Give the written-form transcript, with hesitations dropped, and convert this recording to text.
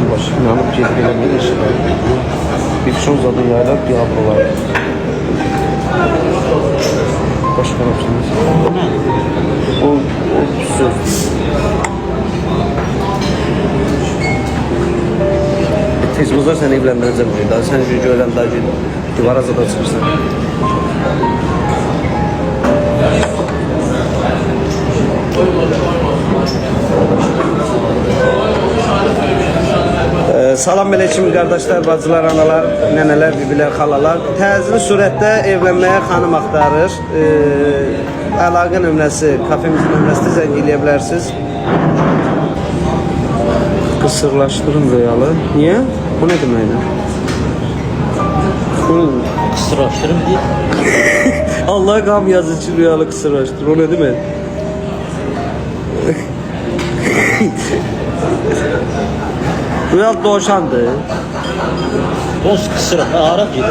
Gülbaşı inanıp gedib eləməyə işlər. Bir çox zadı yaylar bir abrolar. Başka ne yapsınız? O söz. Tez bozar seni evlendireceğim. Daha sen şu öğlen daha divara zaten çıkırsan. Salam aleyküm kardeşler, bacılar, analar, neneler, bibiler, xalalar. Təzili surətdə evlənməyə xanım axtarır. Əlaqə nömrəsi, kafemizin nömrəsini zəng eləyə bilərsiniz. Qısırlaşdırın reyalı. Niyə? Bu nə deməkdir? Kısırlaştırın diye. Allah qam yazı için reyalı qısırlaşdır. O nə demək? Real doğuşandı. Dost kısır. Arap gibi.